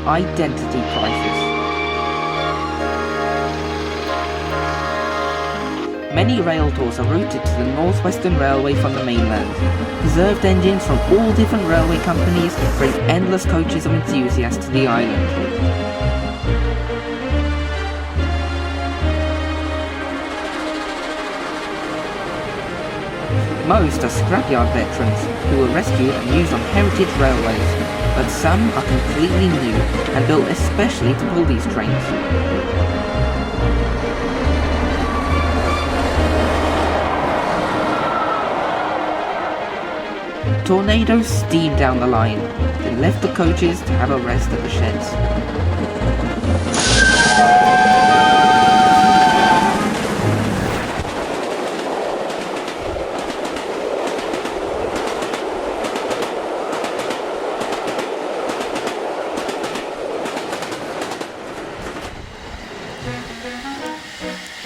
identity crisis. Many rail tours are routed to the North Western Railway from the mainland. Reserved engines from all different railway companies bring endless coaches of enthusiasts to the island. Most are scrapyard veterans who were rescued and used on heritage railways, but some are completely new and built especially to pull these trains. Tornadoes steamed down the line, then left the coaches to have a rest at the sheds.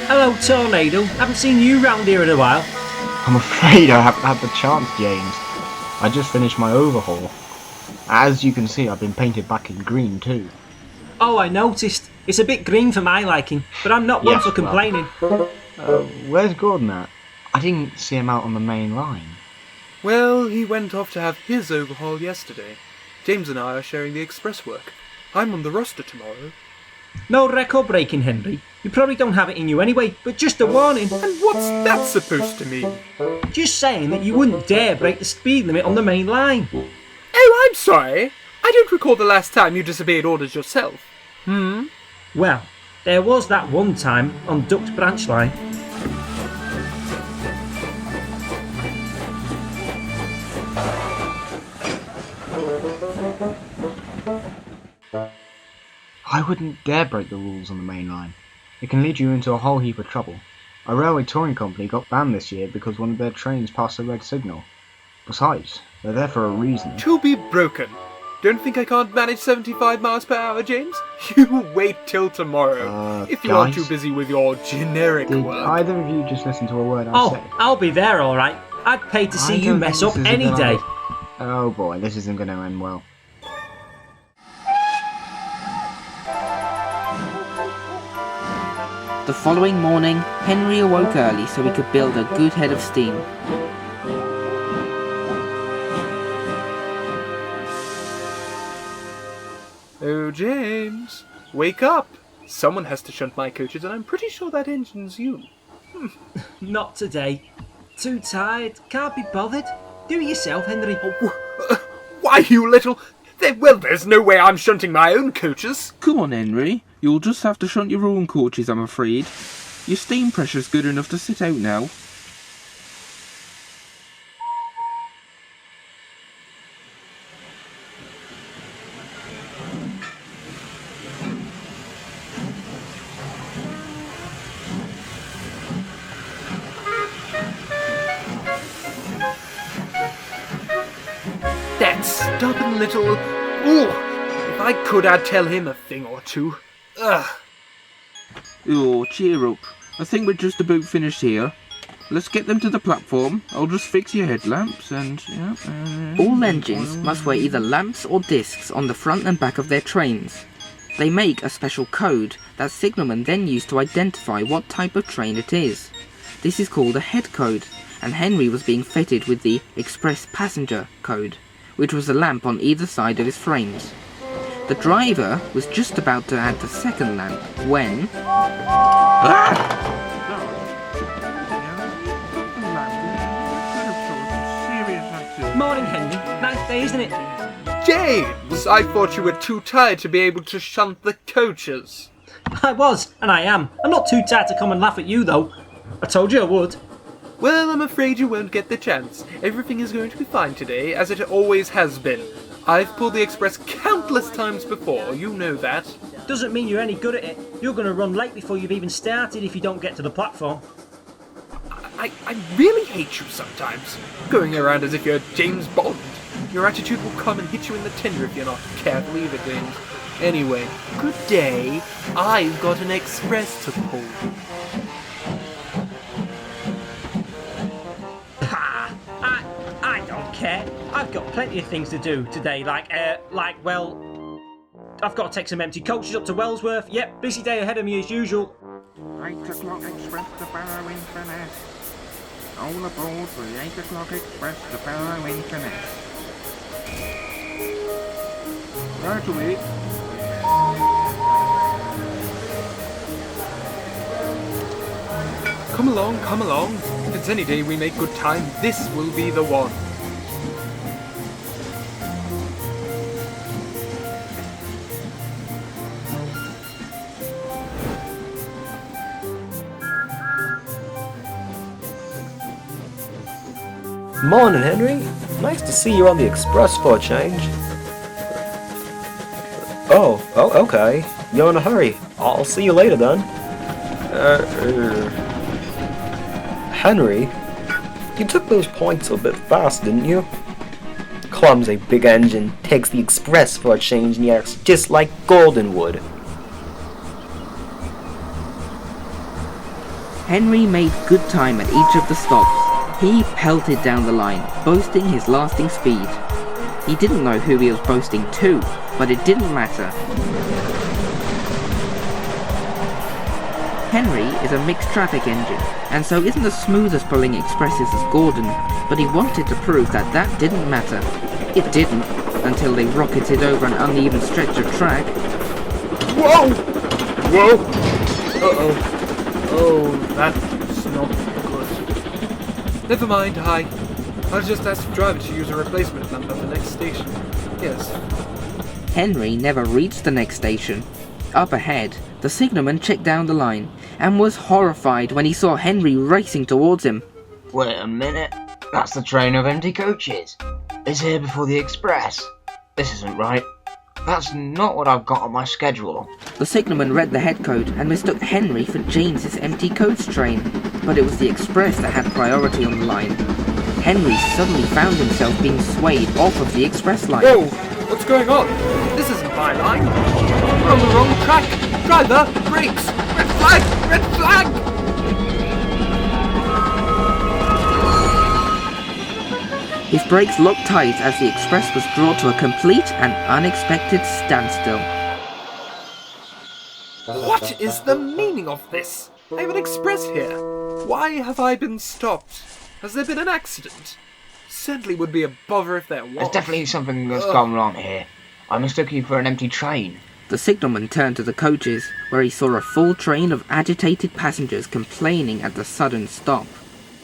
Hello, Tornado. Haven't seen you round here in a while. I'm afraid I haven't had the chance, James. I just finished my overhaul. As you can see, I've been painted back in green too. Oh, I noticed. It's a bit green for my liking, but I'm not one for complaining. Where's Gordon at? I didn't see him out on the main line. Well, he went off to have his overhaul yesterday. James and I are sharing the express work. I'm on the roster tomorrow. No record breaking, Henry. You probably don't have it in you anyway, but just a warning. And what's that supposed to mean? Just saying that you wouldn't dare break the speed limit on the main line. Oh, I'm sorry. I don't recall the last time you disobeyed orders yourself. Well, there was that one time on Ducked Branch Line. I wouldn't dare break the rules on the main line. It can lead you into a whole heap of trouble. A railway touring company got banned this year because one of their trains passed the red signal. Besides, they're there for a reason. To be broken. Don't think I can't manage 75 miles per hour, James? You wait till tomorrow, if you aren't too busy with your generic Did work. either of you just listen to a word I said? I'll be there alright. I'd pay to see you mess up any day. Oh boy, this isn't going to end well. The following morning, Henry awoke early so he could build a good head of steam. Oh, James, wake up. Someone has to shunt my coaches, and I'm pretty sure that engine's you. Not today. Too tired. Can't be bothered. Do it yourself, Henry. Why, you little... Well, there's no way I'm shunting my own coaches. Come on, Henry. You'll just have to shunt your own coaches, I'm afraid. Your steam pressure's good enough to sit out now. That stubborn little... Ooh! If I could, I'd tell him a thing or two. Ugh. Oh, cheer up. I think we're just about finished here. Let's get them to the platform. I'll just fix your headlamps and... All engines must wear either lamps or discs on the front and back of their trains. They make a special code that signalmen then use to identify what type of train it is. This is called a headcode, and Henry was being fitted with the express passenger code, which was a lamp on either side of his frames. The driver was just about to add the second lamp when... Morning, Henry. Nice day, isn't it? James, I thought you were too tired to be able to shunt the coaches. I was, and I am. I'm not too tired to come and laugh at you, though. I told you I would. Well, I'm afraid you won't get the chance. Everything is going to be fine today, as it always has been. I've pulled the express countless times before, you know that. Doesn't mean you're any good at it. You're going to run late before you've even started if you don't get to the platform. I really hate you sometimes. Going around as if you're James Bond. Your attitude will come and hit you in the tinder if you're not careful either, James. Anyway, good day. I've got an express to pull. I don't care. I've got plenty of things to do today, well... I've got to take some empty coaches up to Wellsworth. Yep, busy day ahead of me as usual. 8 o'clock express to Barrow Inverness. All aboard for the 8 o'clock express to Barrow Inverness. Right away. Come along, come along. If it's any day we make good time, this will be the one. Morning, Henry. Nice to see you on the express for a change. Oh, okay. You're in a hurry. I'll see you later then. Henry, you took those points a bit fast, didn't you? Clumsy big engine takes the express for a change and acts just like Golden would. Henry made good time at each of the stops. He pelted down the line, boasting his lasting speed. He didn't know who he was boasting to, but it didn't matter. Henry is a mixed traffic engine, and so isn't as smooth as pulling expresses as Gordon, but he wanted to prove that that didn't matter. It didn't, until they rocketed over an uneven stretch of track. Whoa! Whoa! Uh-oh. Oh, that's not good. Never mind, I'll just ask the driver to use a replacement lamp at the next station. Yes. Henry never reached the next station. Up ahead, the signalman checked down the line, and was horrified when he saw Henry racing towards him. Wait a minute. That's the train of empty coaches. It's here before the express. This isn't right. That's not what I've got on my schedule. The signalman read the headcode and mistook Henry for James's empty coach train, but it was the express that had priority on the line. Henry suddenly found himself being swayed off of the express line. Whoa! What's going on? This isn't my line. We're on the wrong track. Driver, brakes! Red flag! Red flag! His brakes locked tight as the express was brought to a complete and unexpected standstill. What is the meaning of this? I have an express here. Why have I been stopped? Has there been an accident? Certainly would be a bother if there was. There's definitely something that's gone wrong here. I mistook you for an empty train. The signalman turned to the coaches, where he saw a full train of agitated passengers complaining at the sudden stop.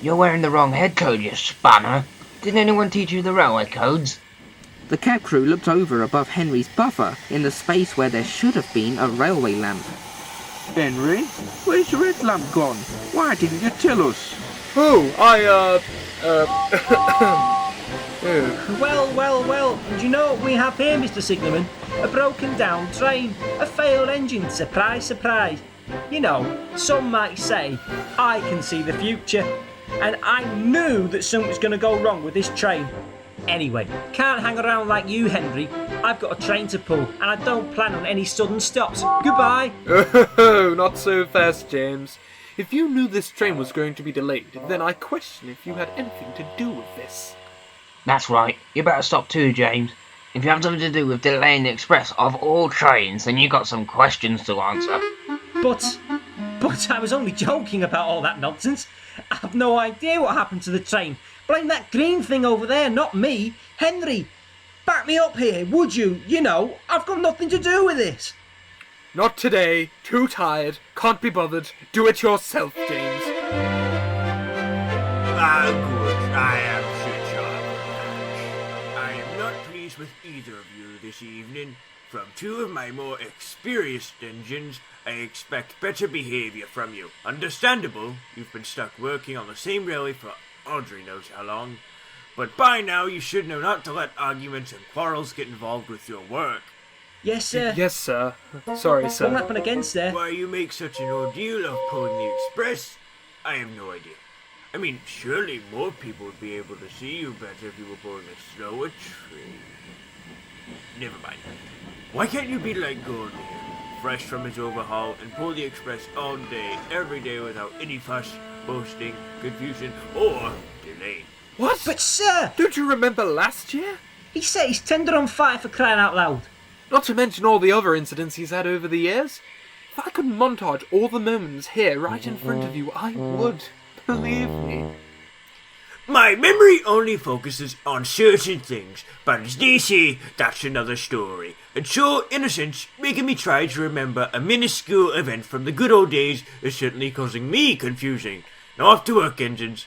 You're wearing the wrong head code, you spanner. Didn't anyone teach you the railway codes? The cab crew looked over above Henry's buffer in the space where there should have been a railway lamp. Henry, where's your red lamp gone? Why didn't you tell us? Oh, Well, do you know what we have here, Mr. Signalman? A broken down train, a failed engine, surprise, surprise. You know, some might say, I can see the future, and I knew that something was going to go wrong with this train. Anyway, can't hang around like you, Henry. I've got a train to pull, and I don't plan on any sudden stops. Goodbye. Oh, not so fast, James. If you knew this train was going to be delayed, then I question if you had anything to do with this. That's right. You better stop too, James. If you have something to do with delaying the express of all trains, then you got some questions to answer. But I was only joking about all that nonsense. I have no idea what happened to the train. Blame that green thing over there, not me. Henry, back me up here, would you? You know, I've got nothing to do with this. Not today. Too tired. Can't be bothered. Do it yourself, James. Ah, good. I am Sir John. I am not pleased with either of you this evening. From two of my more experienced engines, I expect better behaviour from you. Understandable, you've been stuck working on the same railway for Audrey knows how long. But by now you should know not to let arguments and quarrels get involved with your work. Yes, sir. Yes, sir. Sorry, sir. Won't happen again, sir. Why you make such an ordeal of pulling the express, I have no idea. I mean, surely more people would be able to see you better if you were pulling a slower train. Never mind. Why can't you be like Gordon here, fresh from his overhaul, and pull the express all day, every day without any fuss, boasting, confusion, or delay? What? But, sir, Don't you remember last year? he said he's tender on fire for crying out loud. Not to mention all the other incidents he's had over the years. If I could montage all the moments here right in front of you, I would. Believe me. My memory only focuses on certain things, but as they say, that's another story. And so, in a sense, making me try to remember a minuscule event from the good old days is certainly causing me confusion. Now off to work, engines.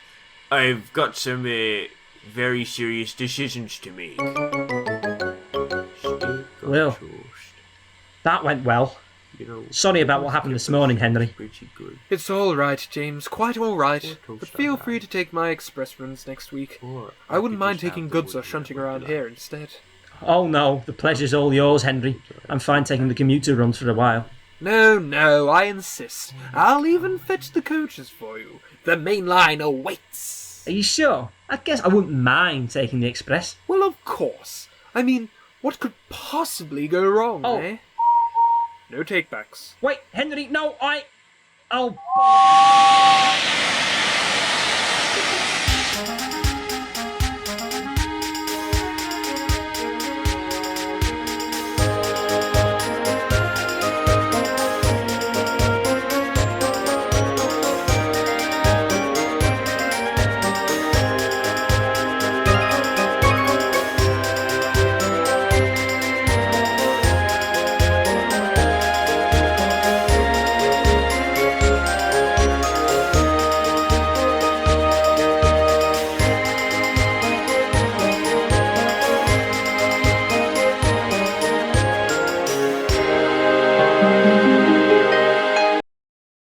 I've got some, very serious decisions to make. Well, that went well. Sorry about what happened this morning, Henry. It's all right, James. Quite all right. But feel free to take my express runs next week. I wouldn't mind taking goods or shunting around here instead. Oh no, the pleasure's all yours, Henry. I'm fine taking the commuter runs for a while. No, I insist. I'll even fetch the coaches for you. The main line awaits. Are you sure? I guess I wouldn't mind taking the express. Well, of course. I mean, what could possibly go wrong, eh? No takebacks. Wait, Henry, no, Oh.